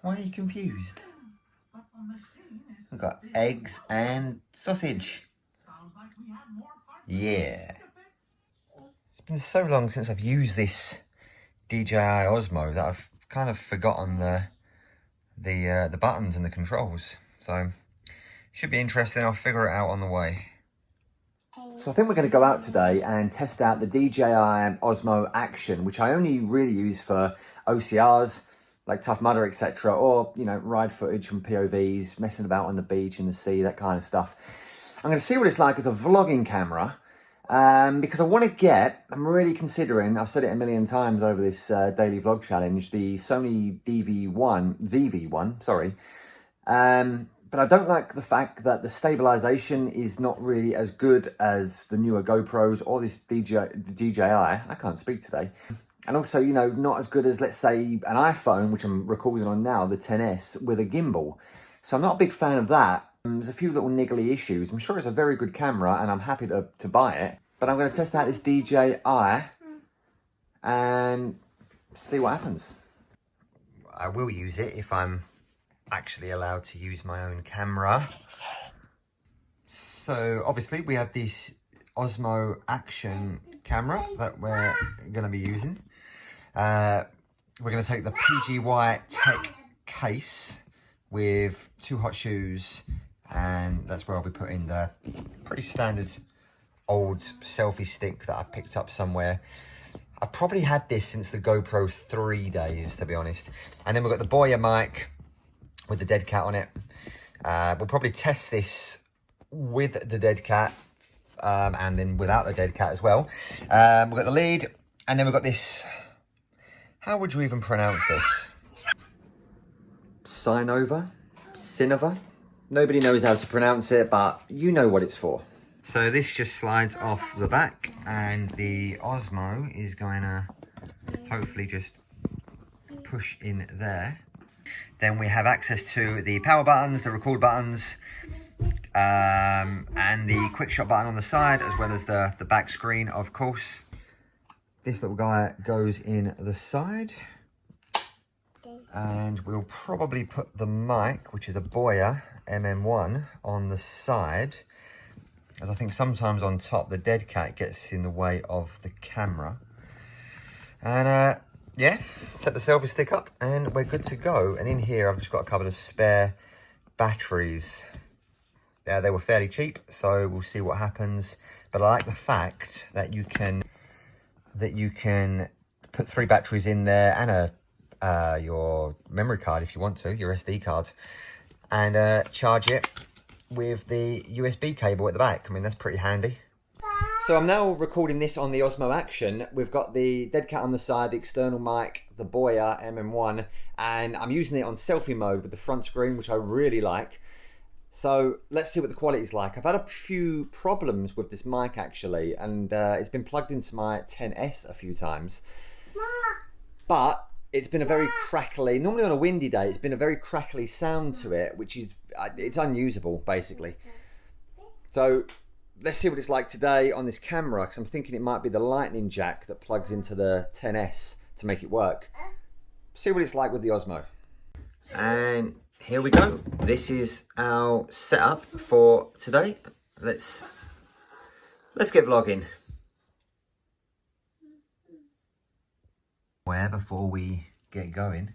Why are you confused? We've got eggs and sausage. Yeah. It's been so long since I've used this DJI Osmo that I've kind of forgotten the buttons and the controls. So should be interesting. I'll figure it out on the way. So I think we're going to go out today and test out the DJI Osmo Action, which I only really use for OCRs, like Tough Mudder, etc., or, you know, ride footage from POVs, messing about on the beach, in the sea, that kind of stuff. I'm going to see what it's like as a vlogging camera, because I want to get, I'm really considering, I've said it a million times over this daily vlog challenge, the Sony DV1, sorry. But I don't like the fact that the stabilization is not really as good as the newer GoPros or this DJI. I can't speak today. And also, you know, not as good as, let's say, an iPhone, which I'm recording on now, the XS, with a gimbal. So I'm not a big fan of that. There's a few little niggly issues. I'm sure it's a very good camera and I'm happy to buy it. But I'm going to test out this DJI and see what happens. I will use it if I'm actually allowed to use my own camera. So obviously we have this Osmo Action camera that we're going to be using. We're going to take the PGY Tech case with 2 hot shoes, and that's where I'll be putting the pretty standard old selfie stick that I picked up somewhere. I've probably had this since the GoPro 3 days, to be honest. And then we've got the Boya mic with the dead cat on it. We'll probably test this with the dead cat and then without the dead cat as well. We've got the lead, and then we've got this, how would you even pronounce this? Sinova? Nobody knows how to pronounce it, but you know what it's for. So this just slides off the back, and the Osmo is going to hopefully just push in there. Then we have access to the power buttons, the record buttons, and the quick shot button on the side, as well as the back screen, of course. This little guy goes in the side. And we'll probably put the mic, which is a Boya MM1, on the side, as I think sometimes on top the dead cat gets in the way of the camera. And yeah, set the selfie stick up and we're good to go. And in here I've just got a couple of spare batteries. They were fairly cheap, so we'll see what happens. But I like the fact that you can put 3 batteries in there and your memory card if you want to, your SD card, and charge it with the USB cable at the back. I mean, that's pretty handy. So I'm now recording this on the Osmo Action. We've got the dead cat on the side, the external mic, the Boya MM1, and I'm using it on selfie mode with the front screen, which I really like. So let's see what the quality is like. I've had a few problems with this mic actually, and it's been plugged into my XS a few times. But it's been a very crackly, normally on a windy day, it's been a very crackly sound to it, which is, it's unusable basically. So let's see what it's like today on this camera, because I'm thinking it might be the lightning jack that plugs into the XS to make it work. See what it's like with the Osmo. And here we go. This is our setup for today. Let's get vlogging. Where before we get going,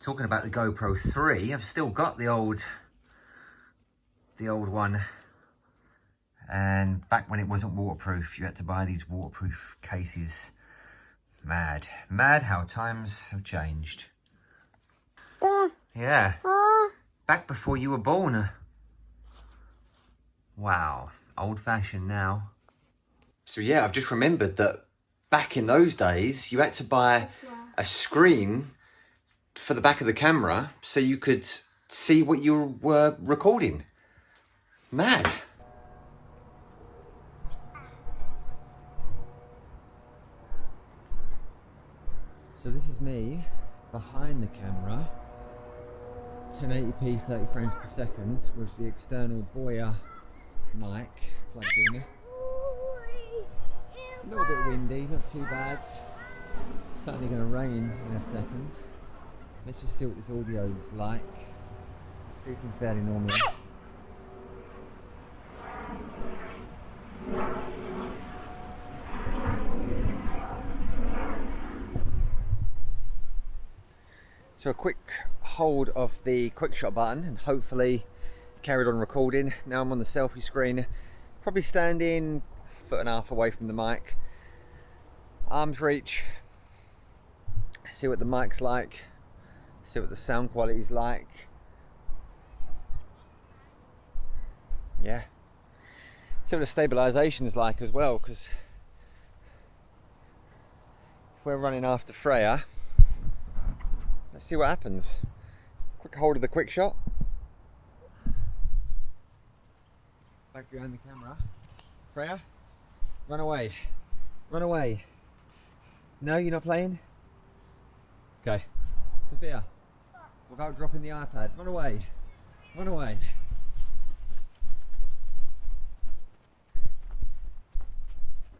talking about the GoPro 3, I've still got the old one, and back when it wasn't waterproof, you had to buy these waterproof cases. Mad how times have changed. Yeah, back before you were born. Wow, old-fashioned now. So yeah, I've just remembered that back in those days, you had to buy a screen for the back of the camera so you could see what you were recording. Mad. So this is me behind the camera, 1080p 30 frames per second with the external Boya mic plugged in. It's a little bit windy, not too bad. It's certainly going to rain in a second. Let's just see what this audio is like. Speaking fairly normally. So a quick hold of the quick shot button and hopefully carried on recording. Now I'm on the selfie screen, probably standing 1.5 feet away from the mic. Arm's reach. See what the mic's like. See what the sound quality is like. Yeah. See what the stabilisation is like as well, because if we're running after Freya, let's see what happens. Quick hold of the quick shot. Back behind the camera. Freya, run away. Run away. No, you're not playing? Okay. Sophia, without dropping the iPad, run away. Run away.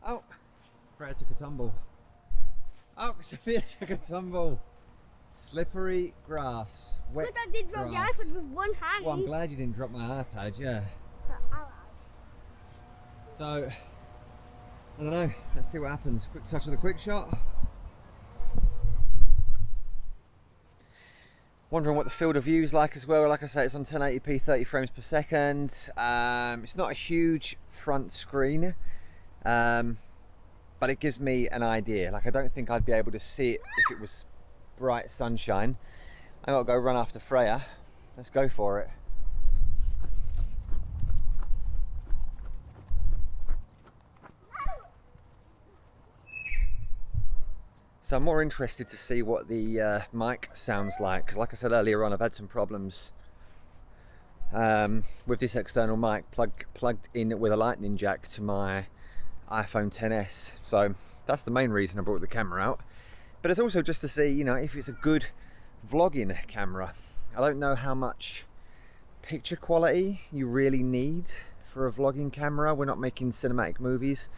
Oh, Freya took a tumble. Oh, Sophia took a tumble. Slippery grass, wet But I did drop grass. the iPad with one hand. Well, I'm glad you didn't drop my iPad, yeah. So, I don't know, let's see what happens. Quick touch of the quick shot. Wondering what the field of view is like as well. Like I say, it's on 1080p, 30 frames per second. It's not a huge front screen, but it gives me an idea. Like, I don't think I'd be able to see it if it was bright sunshine. I gotta go run after Freya. Let's go for it. So I'm more interested to see what the mic sounds like, because like I said earlier on, I've had some problems with this external mic plugged in with a lightning jack to my iPhone XS. So that's the main reason I brought the camera out. But it's also just to see, you know, if it's a good vlogging camera. I don't know how much picture quality you really need for a vlogging camera. We're not making cinematic movies.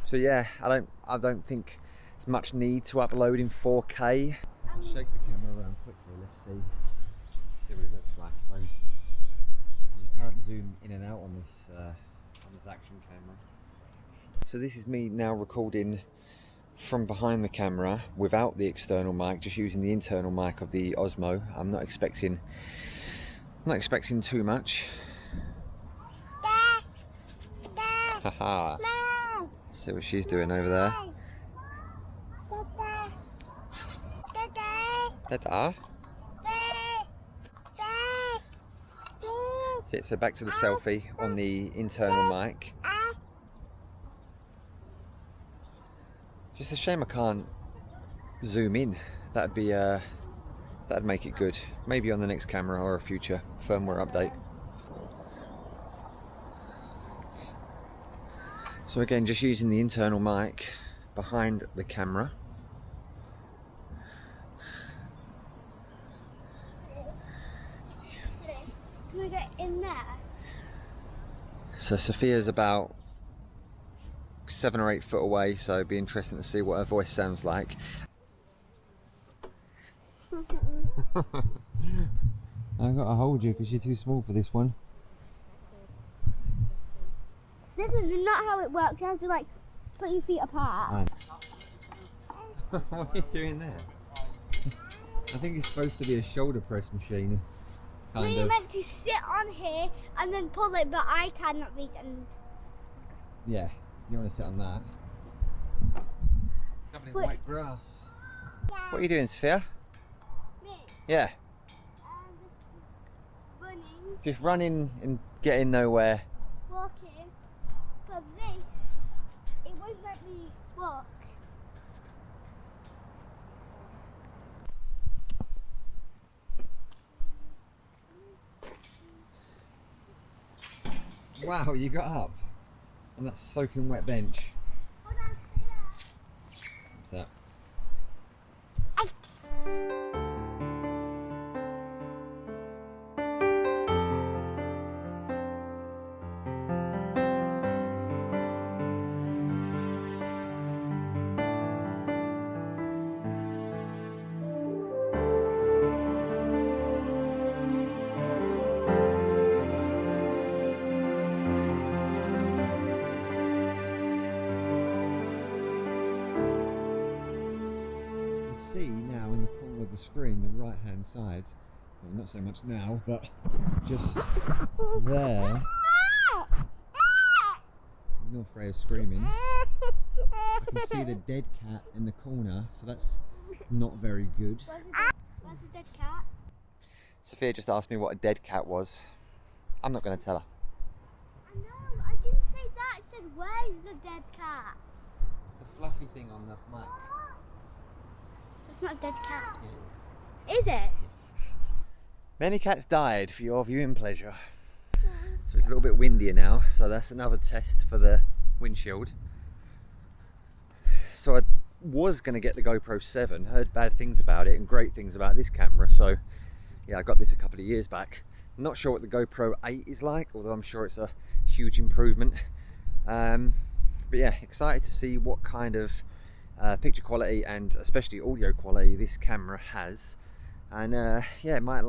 So yeah, I don't think there's much need to upload in 4K. Shake the camera around quickly, let's see what it looks like. You can't zoom in and out on this action camera. So this is me now recording from behind the camera without the external mic, just using the internal mic of the Osmo. I'm not expecting too much. Haha. See what she's doing over there. Dada. So back to the selfie on the internal mic. It's just a shame I can't zoom in. That'd make it good. Maybe on the next camera or a future firmware update. So again, just using the internal mic behind the camera. Can we get in there? So Sophia's about 7 or 8 foot away, so it'd be interesting to see what her voice sounds like. I gotta hold you because you're too small for this one. This is not how it works. You have to like put your feet apart. What are you doing there? I think it's supposed to be a shoulder press machine. You're meant to sit on here and then pull it, but I cannot reach it. Yeah, you want to sit on that. Covered in white grass. What are you doing, Sophia? Me? Yeah. Running. Just running and getting nowhere. Walking. For this, it won't let me walk. Wow, you got up on that soaking wet bench. Hold on, stay there. What's that? can see now in the corner of the screen, the right hand side, well, not so much now, but just there. Ignore Freya screaming. I can see the dead cat in the corner, so that's not very good. Where's the dead cat? Sophia just asked me what a dead cat was. I'm not going to tell her. I know, I didn't say that. I said, where's the dead cat? The fluffy thing on the mic. It's not a dead cat. Yeah, it is. Is it? Yes. Many cats died for your viewing pleasure. So it's a little bit windier now, so that's another test for the windshield. So I was going to get the GoPro 7, heard bad things about it and great things about this camera, so yeah, I got this a couple of years back. I'm not sure what the GoPro 8 is like, although I'm sure it's a huge improvement. But yeah, excited to see what kind of picture quality and especially audio quality this camera has. And yeah, it might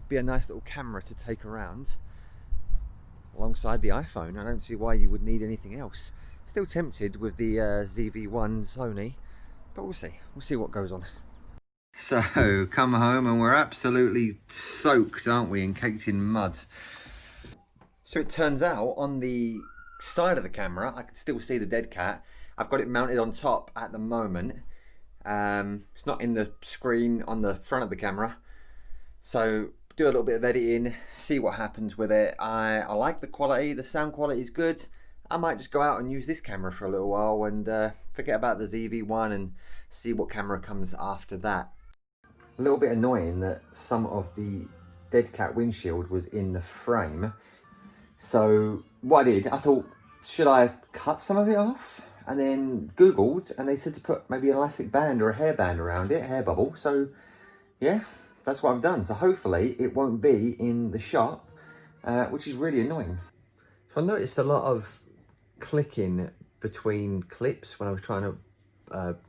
be a nice little camera to take around alongside the iPhone. I don't see why you would need anything else. Still tempted with the ZV-1 Sony, but we'll see what goes on. So, come home and we're absolutely soaked, aren't we, and caked in mud. So it turns out on the side of the camera, I can still see the dead cat. I've got it mounted on top at the moment. It's not in the screen on the front of the camera. So, do a little bit of editing, see what happens with it. I like the quality, the sound quality is good. I might just go out and use this camera for a little while and forget about the ZV-1 and see what camera comes after that. A little bit annoying that some of the dead cat windshield was in the frame. So what I did, I thought, should I cut some of it off? And then Googled and they said to put maybe an elastic band or a hairband around it, hair bubble. So yeah, that's what I've done. So hopefully it won't be in the shot, which is really annoying. So I noticed a lot of clicking between clips when I was trying to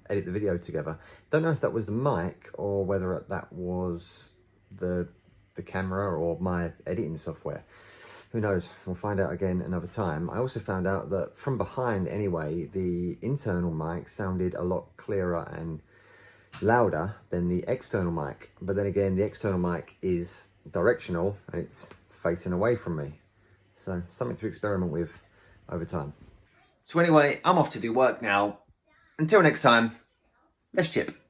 edit the video together. Don't know if that was the mic or whether that was the camera or my editing software. Who knows? We'll find out again another time. I also found out that from behind anyway, the internal mic sounded a lot clearer and louder than the external mic. But then again, the external mic is directional and it's facing away from me. So something to experiment with over time. So anyway, I'm off to do work now. Until next time, let's chip.